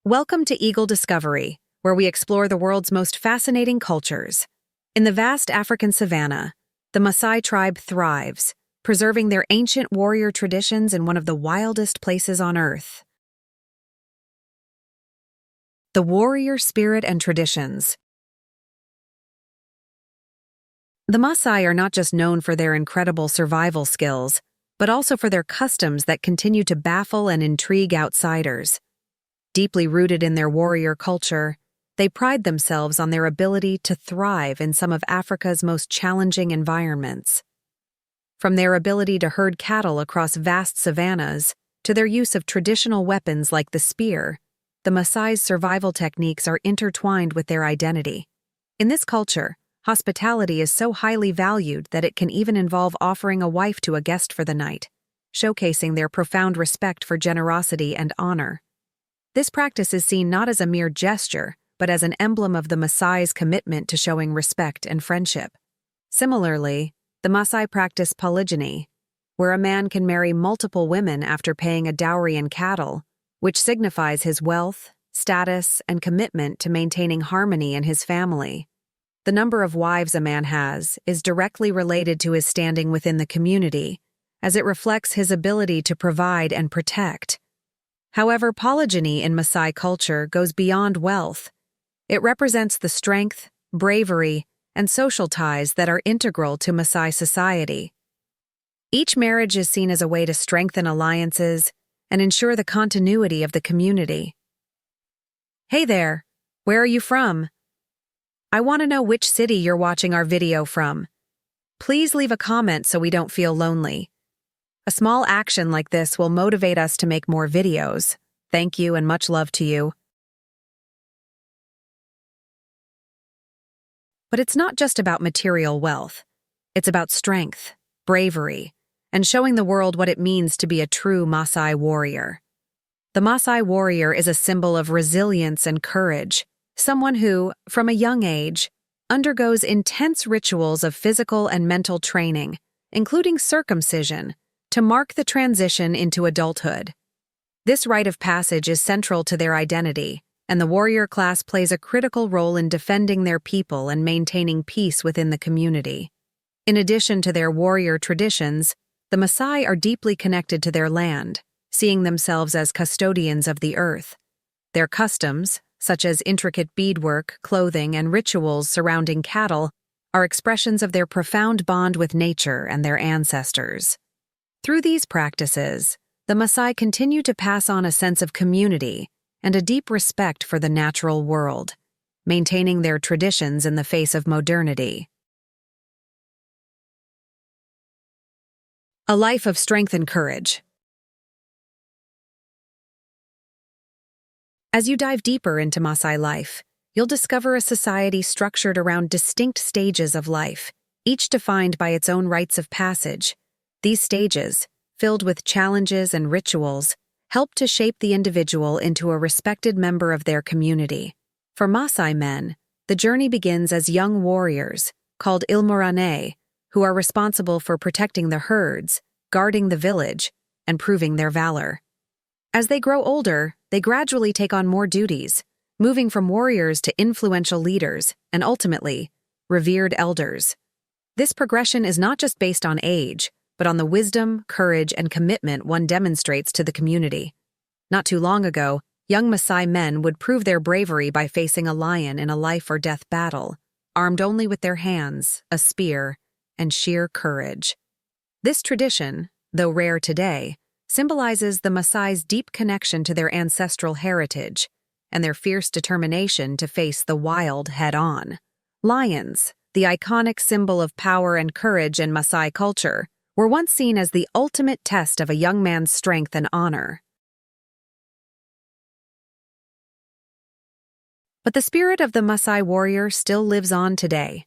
Welcome to Eagle Discovery, where we explore the world's most fascinating cultures. In the vast African savanna, the Maasai tribe thrives, preserving their ancient warrior traditions in one of the wildest places on Earth. The warrior spirit and traditions. The Maasai are not just known for their incredible survival skills, but also for their customs that continue to baffle and intrigue outsiders. Deeply rooted in their warrior culture, they pride themselves on their ability to thrive in some of Africa's most challenging environments. From their ability to herd cattle across vast savannas to their use of traditional weapons like the spear, the Maasai's survival techniques are intertwined with their identity. In this culture, hospitality is so highly valued that it can even involve offering a wife to a guest for the night, showcasing their profound respect for generosity and honor. This practice is seen not as a mere gesture, but as an emblem of the Maasai's commitment to showing respect and friendship. Similarly, the Maasai practice polygamy, where a man can marry multiple women after paying a dowry in cattle, which signifies his wealth, status, and commitment to maintaining harmony in his family. The number of wives a man has is directly related to his standing within the community, as it reflects his ability to provide and protect. However, polygamy in Maasai culture goes beyond wealth. It represents the strength, bravery, and social ties that are integral to Maasai society. Each marriage is seen as a way to strengthen alliances and ensure the continuity of the community. Hey there, where are you from? I want to know which city you're watching our video from. Please leave a comment so we don't feel lonely. A small action like this will motivate us to make more videos. Thank you and much love to you. But it's not just about material wealth. It's about strength, bravery, and showing the world what it means to be a true Maasai warrior. The Maasai warrior is a symbol of resilience and courage, someone who, from a young age, undergoes intense rituals of physical and mental training, including circumcision, to mark the transition into adulthood. This rite of passage is central to their identity, and the warrior class plays a critical role in defending their people and maintaining peace within the community. In addition to their warrior traditions, the Maasai are deeply connected to their land, seeing themselves as custodians of the earth. Their customs, such as intricate beadwork, clothing, and rituals surrounding cattle, are expressions of their profound bond with nature and their ancestors. Through these practices, the Maasai continue to pass on a sense of community and a deep respect for the natural world, maintaining their traditions in the face of modernity. A life of strength and courage. As you dive deeper into Maasai life, you'll discover a society structured around distinct stages of life, each defined by its own rites of passage. These stages, filled with challenges and rituals, help to shape the individual into a respected member of their community. For Maasai men, the journey begins as young warriors, called Ilmorane, who are responsible for protecting the herds, guarding the village, and proving their valor. As they grow older, they gradually take on more duties, moving from warriors to influential leaders and ultimately, revered elders. This progression is not just based on age, but on the wisdom, courage, and commitment one demonstrates to the community. Not too long ago, young Maasai men would prove their bravery by facing a lion in a life-or-death battle, armed only with their hands, a spear, and sheer courage. This tradition, though rare today, symbolizes the Maasai's deep connection to their ancestral heritage and their fierce determination to face the wild head-on. Lions, the iconic symbol of power and courage in Maasai culture, were once seen as the ultimate test of a young man's strength and honor. But the spirit of the Maasai warrior still lives on today.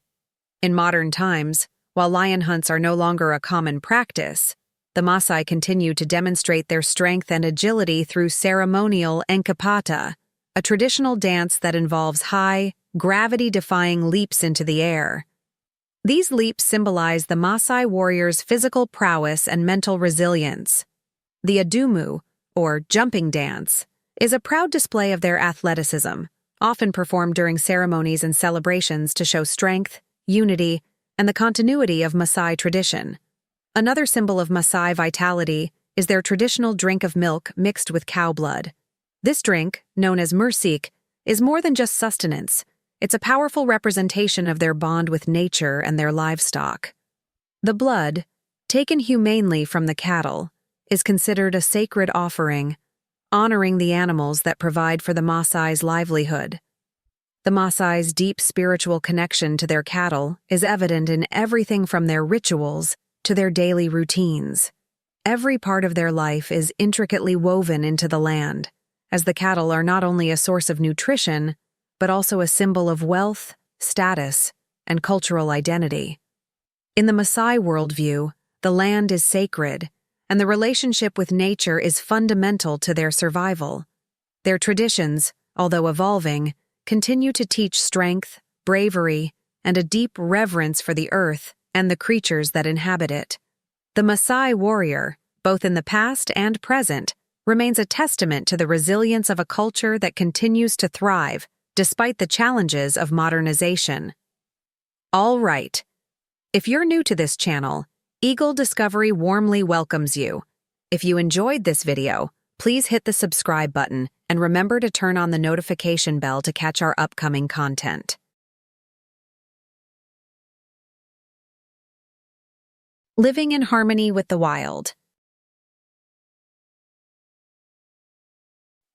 In modern times, while lion hunts are no longer a common practice, the Maasai continue to demonstrate their strength and agility through ceremonial enkapata, a traditional dance that involves high, gravity-defying leaps into the air. These leaps symbolize the Maasai warrior's physical prowess and mental resilience. The adumu, or jumping dance, is a proud display of their athleticism, often performed during ceremonies and celebrations to show strength, unity, and the continuity of Maasai tradition. Another symbol of Maasai vitality is their traditional drink of milk mixed with cow blood. This drink, known as mursik, is more than just sustenance. It's a powerful representation of their bond with nature and their livestock. The blood, taken humanely from the cattle, is considered a sacred offering, honoring the animals that provide for the Maasai's livelihood. The Maasai's deep spiritual connection to their cattle is evident in everything from their rituals to their daily routines. Every part of their life is intricately woven into the land, as the cattle are not only a source of nutrition, but also a symbol of wealth, status, and cultural identity. In the Maasai worldview, the land is sacred, and the relationship with nature is fundamental to their survival. Their traditions, although evolving, continue to teach strength, bravery, and a deep reverence for the earth and the creatures that inhabit it. The Maasai warrior, both in the past and present, remains a testament to the resilience of a culture that continues to thrive despite the challenges of modernization. All right. If you're new to this channel, Eagle Discovery warmly welcomes you. If you enjoyed this video, please hit the subscribe button and remember to turn on the notification bell to catch our upcoming content. Living in harmony with the wild.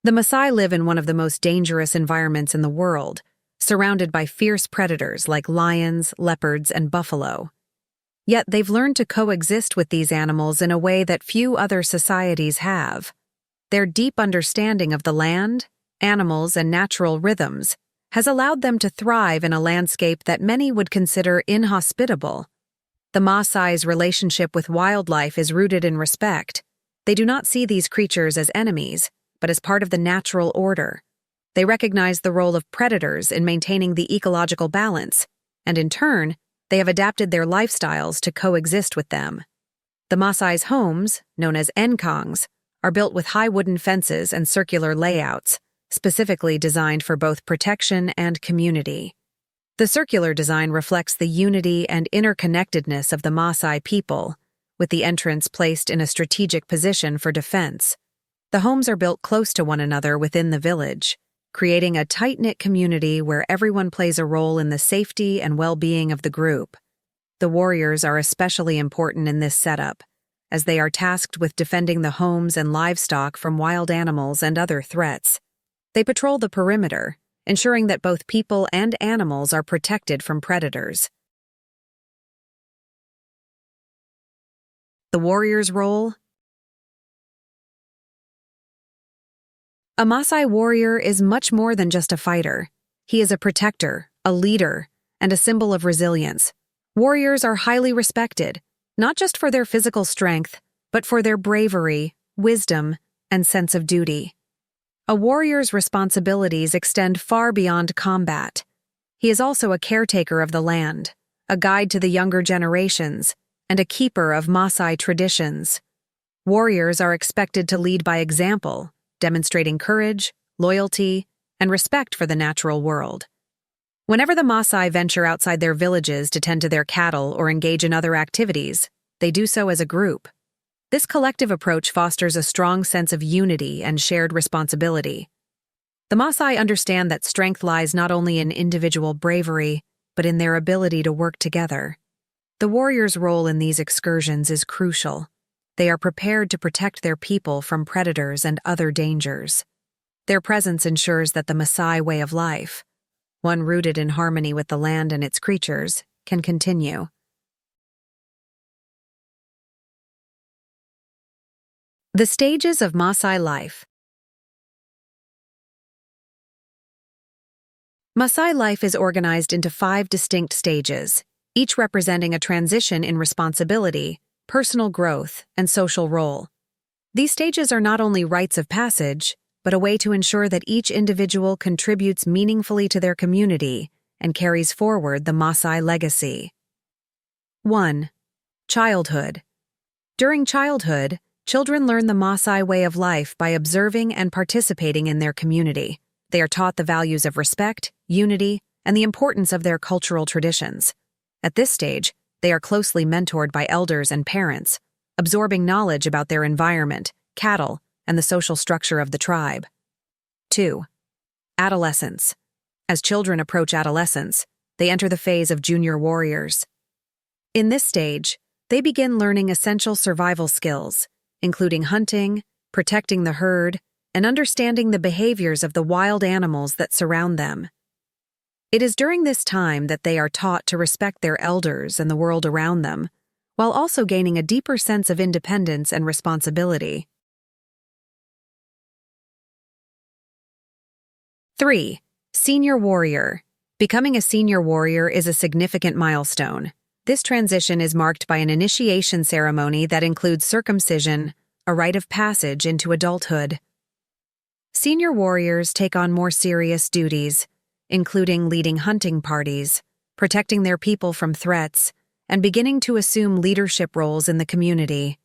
The Maasai live in one of the most dangerous environments in the world, surrounded by fierce predators like lions, leopards, and buffalo. Yet they've learned to coexist with these animals in a way that few other societies have. Their deep understanding of the land, animals, and natural rhythms has allowed them to thrive in a landscape that many would consider inhospitable. The Maasai's relationship with wildlife is rooted in respect. They do not see these creatures as enemies, but as part of the natural order. They recognize the role of predators in maintaining the ecological balance, and in turn, they have adapted their lifestyles to coexist with them. The Maasai's homes, known as enkongs, are built with high wooden fences and circular layouts, specifically designed for both protection and community. The circular design reflects the unity and interconnectedness of the Maasai people, with the entrance placed in a strategic position for defense. The homes are built close to one another within the village, creating a tight-knit community where everyone plays a role in the safety and well-being of the group. The warriors are especially important in this setup, as they are tasked with defending the homes and livestock from wild animals and other threats. They patrol the perimeter, ensuring that both people and animals are protected from predators. The warrior's role. A Maasai warrior is much more than just a fighter. He is a protector, a leader, and a symbol of resilience. Warriors are highly respected, not just for their physical strength, but for their bravery, wisdom, and sense of duty. A warrior's responsibilities extend far beyond combat. He is also a caretaker of the land, a guide to the younger generations, and a keeper of Maasai traditions. Warriors are expected to lead by example, demonstrating courage, loyalty, and respect for the natural world. Whenever the Maasai venture outside their villages to tend to their cattle or engage in other activities, they do so as a group. This collective approach fosters a strong sense of unity and shared responsibility. The Maasai understand that strength lies not only in individual bravery, but in their ability to work together. The warrior's role in these excursions is crucial. They are prepared to protect their people from predators and other dangers. Their presence ensures that the Maasai way of life, one rooted in harmony with the land and its creatures, can continue. The stages of Maasai life. Maasai life is organized into 5 distinct stages, each representing a transition in responsibility, personal growth, and social role. These stages are not only rites of passage, but a way to ensure that each individual contributes meaningfully to their community and carries forward the Maasai legacy. 1. Childhood. During childhood, Children learn the Maasai way of life by observing and participating in their community. They are taught the values of respect, unity, and the importance of their cultural traditions. At this stage, they are closely mentored by elders and parents, absorbing knowledge about their environment, cattle, and the social structure of the tribe. 2. Adolescence. As children approach adolescence, they enter the phase of junior warriors. In this stage, they begin learning essential survival skills, including hunting, protecting the herd, and understanding the behaviors of the wild animals that surround them. It is during this time that they are taught to respect their elders and the world around them, while also gaining a deeper sense of independence and responsibility. 3. Senior warrior. Becoming a senior warrior is a significant milestone. This transition is marked by an initiation ceremony that includes circumcision, a rite of passage into adulthood. Senior warriors take on more serious duties, including leading hunting parties, protecting their people from threats, and beginning to assume leadership roles in the community.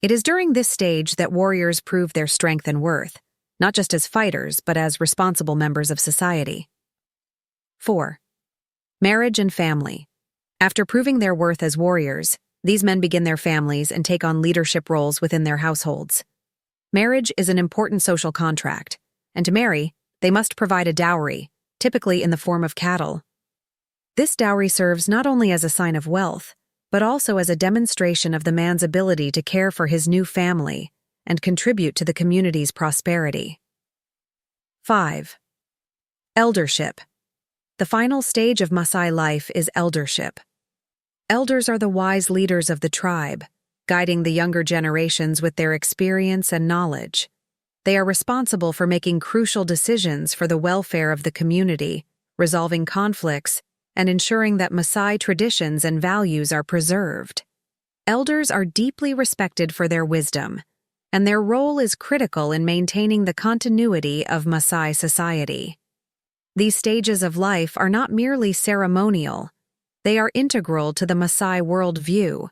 It is during this stage that warriors prove their strength and worth, not just as fighters, but as responsible members of society. 4. Marriage and family. After proving their worth as warriors, these men begin their families and take on leadership roles within their households. Marriage is an important social contract, and to marry, they must provide a dowry, typically in the form of cattle. This dowry serves not only as a sign of wealth, but also as a demonstration of the man's ability to care for his new family and contribute to the community's prosperity. 5. Eldership. The final stage of Maasai life is eldership. Elders are the wise leaders of the tribe, guiding the younger generations with their experience and knowledge. They are responsible for making crucial decisions for the welfare of the community, resolving conflicts, and ensuring that Maasai traditions and values are preserved. Elders are deeply respected for their wisdom, and their role is critical in maintaining the continuity of Maasai society. These stages of life are not merely ceremonial. They are integral to the Maasai worldview,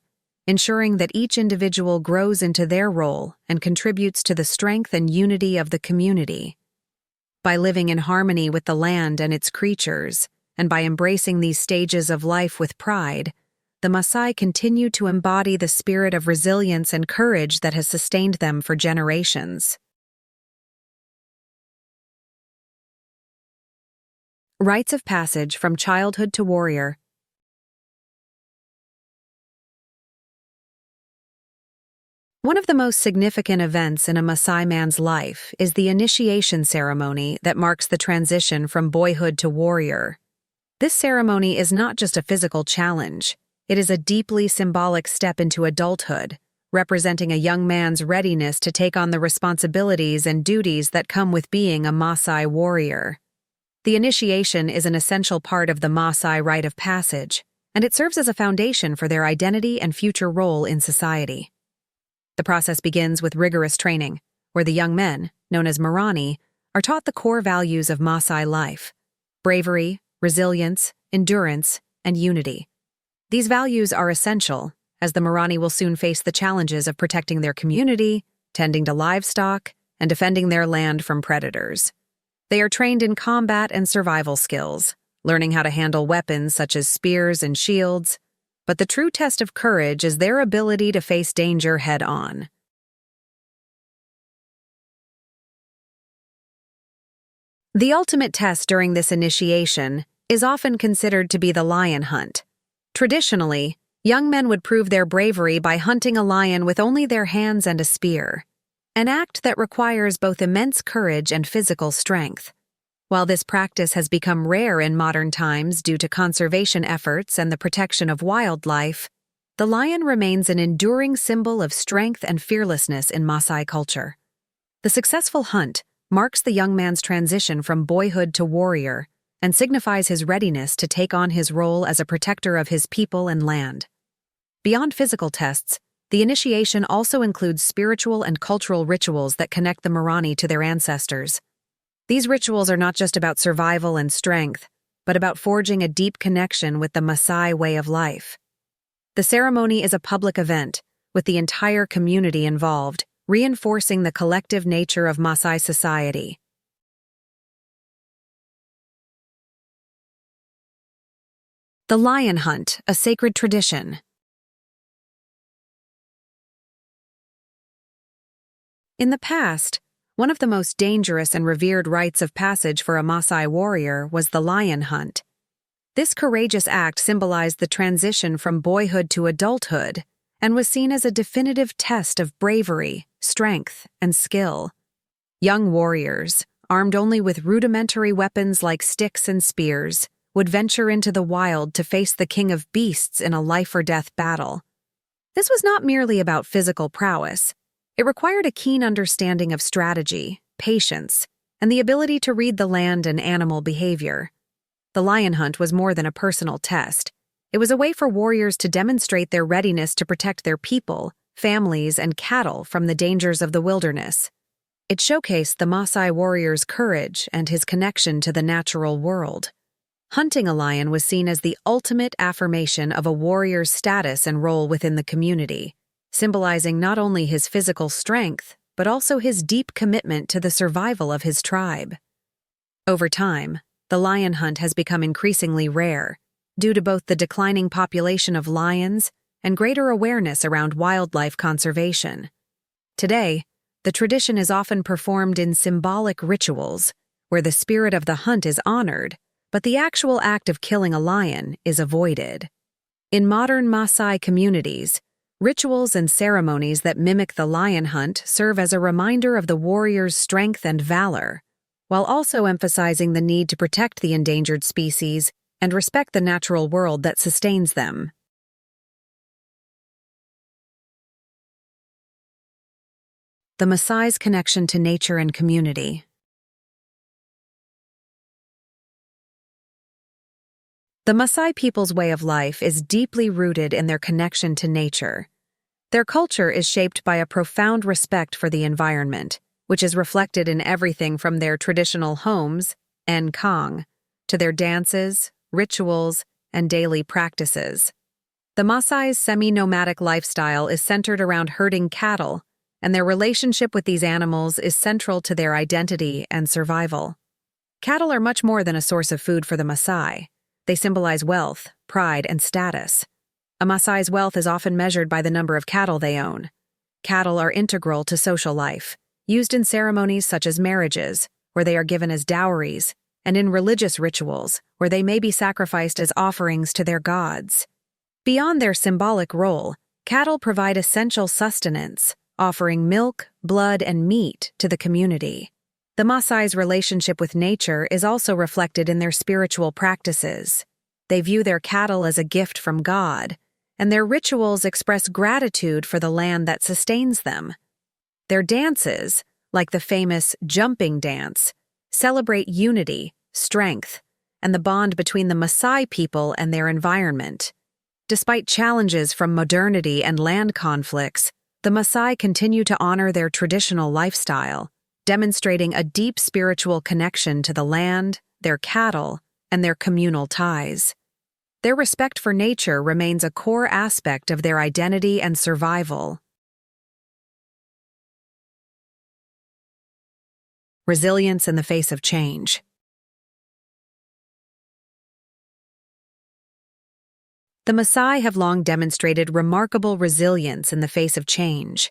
ensuring that each individual grows into their role and contributes to the strength and unity of the community. By living in harmony with the land and its creatures, and by embracing these stages of life with pride, the Maasai continue to embody the spirit of resilience and courage that has sustained them for generations. Rites of Passage from Childhood to Warrior. One of the most significant events in a Maasai man's life is the initiation ceremony that marks the transition from boyhood to warrior. This ceremony is not just a physical challenge, it is a deeply symbolic step into adulthood, representing a young man's readiness to take on the responsibilities and duties that come with being a Maasai warrior. The initiation is an essential part of the Maasai rite of passage, and it serves as a foundation for their identity and future role in society. The process begins with rigorous training, where the young men, known as Marani, are taught the core values of Maasai life: bravery, resilience, endurance, and unity. These values are essential, as the Marani will soon face the challenges of protecting their community, tending to livestock, and defending their land from predators. They are trained in combat and survival skills, learning how to handle weapons such as spears and shields, but the true test of courage is their ability to face danger head-on. The ultimate test during this initiation is often considered to be the lion hunt. Traditionally, young men would prove their bravery by hunting a lion with only their hands and a spear, an act that requires both immense courage and physical strength. While this practice has become rare in modern times due to conservation efforts and the protection of wildlife, the lion remains an enduring symbol of strength and fearlessness in Maasai culture. The successful hunt marks the young man's transition from boyhood to warrior and signifies his readiness to take on his role as a protector of his people and land. Beyond physical tests, the initiation also includes spiritual and cultural rituals that connect the Marani to their ancestors. These rituals are not just about survival and strength, but about forging a deep connection with the Maasai way of life. The ceremony is a public event, with the entire community involved, reinforcing the collective nature of Maasai society. The lion hunt, a sacred tradition. In the past, one of the most dangerous and revered rites of passage for a Maasai warrior was the lion hunt. This courageous act symbolized the transition from boyhood to adulthood and was seen as a definitive test of bravery, strength, and skill. Young warriors, armed only with rudimentary weapons like sticks and spears, would venture into the wild to face the king of beasts in a life-or-death battle. This was not merely about physical prowess. It required a keen understanding of strategy, patience, and the ability to read the land and animal behavior. The lion hunt was more than a personal test. It was a way for warriors to demonstrate their readiness to protect their people, families, and cattle from the dangers of the wilderness. It showcased the Maasai warrior's courage and his connection to the natural world. Hunting a lion was seen as the ultimate affirmation of a warrior's status and role within the community, symbolizing not only his physical strength, but also his deep commitment to the survival of his tribe. Over time, the lion hunt has become increasingly rare, due to both the declining population of lions and greater awareness around wildlife conservation. Today, the tradition is often performed in symbolic rituals, where the spirit of the hunt is honored, but the actual act of killing a lion is avoided. In modern Maasai communities, rituals and ceremonies that mimic the lion hunt serve as a reminder of the warrior's strength and valor, while also emphasizing the need to protect the endangered species and respect the natural world that sustains them. The Maasai's connection to nature and community. The Maasai people's way of life is deeply rooted in their connection to nature. Their culture is shaped by a profound respect for the environment, which is reflected in everything from their traditional homes, Nkong, to their dances, rituals, and daily practices. The Maasai's semi-nomadic lifestyle is centered around herding cattle, and their relationship with these animals is central to their identity and survival. Cattle are much more than a source of food for the Maasai. They symbolize wealth, pride, and status. A Maasai's wealth is often measured by the number of cattle they own. Cattle are integral to social life, used in ceremonies such as marriages, where they are given as dowries, and in religious rituals, where they may be sacrificed as offerings to their gods. Beyond their symbolic role, cattle provide essential sustenance, offering milk, blood, and meat to the community. The Maasai's relationship with nature is also reflected in their spiritual practices. They view their cattle as a gift from God, and their rituals express gratitude for the land that sustains them. Their dances, like the famous jumping dance, celebrate unity, strength, and the bond between the Maasai people and their environment. Despite challenges from modernity and land conflicts, the Maasai continue to honor their traditional lifestyle, demonstrating a deep spiritual connection to the land, their cattle, and their communal ties. Their respect for nature remains a core aspect of their identity and survival. Resilience in the face of change. The Maasai have long demonstrated remarkable resilience in the face of change.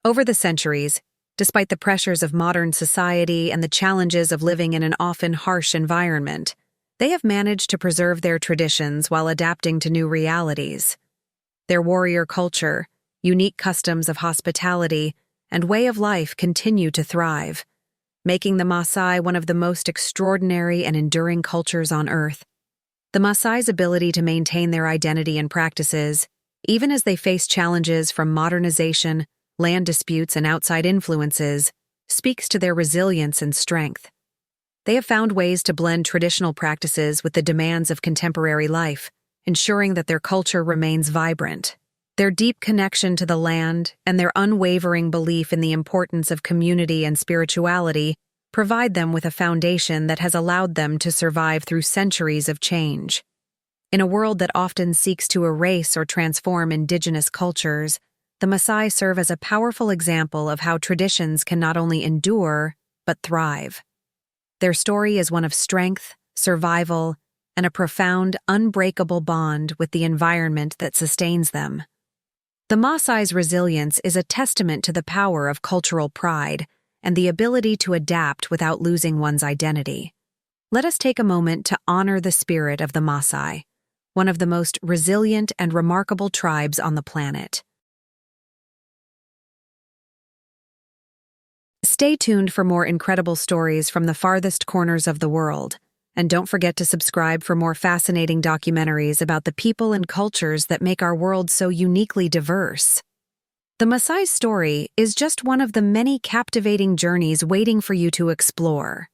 Over the centuries, despite the pressures of modern society and the challenges of living in an often harsh environment, they have managed to preserve their traditions while adapting to new realities. Their warrior culture, unique customs of hospitality, and way of life continue to thrive, making the Maasai one of the most extraordinary and enduring cultures on Earth. The Maasai's ability to maintain their identity and practices, even as they face challenges from modernization, land disputes, and outside influences, speaks to their resilience and strength. They have found ways to blend traditional practices with the demands of contemporary life, ensuring that their culture remains vibrant. Their deep connection to the land and their unwavering belief in the importance of community and spirituality provide them with a foundation that has allowed them to survive through centuries of change. In a world that often seeks to erase or transform indigenous cultures, the Maasai serve as a powerful example of how traditions can not only endure, but thrive. Their story is one of strength, survival, and a profound, unbreakable bond with the environment that sustains them. The Maasai's resilience is a testament to the power of cultural pride and the ability to adapt without losing one's identity. Let us take a moment to honor the spirit of the Maasai, one of the most resilient and remarkable tribes on the planet. Stay tuned for more incredible stories from the farthest corners of the world, and don't forget to subscribe for more fascinating documentaries about the people and cultures that make our world so uniquely diverse. The Maasai story is just one of the many captivating journeys waiting for you to explore.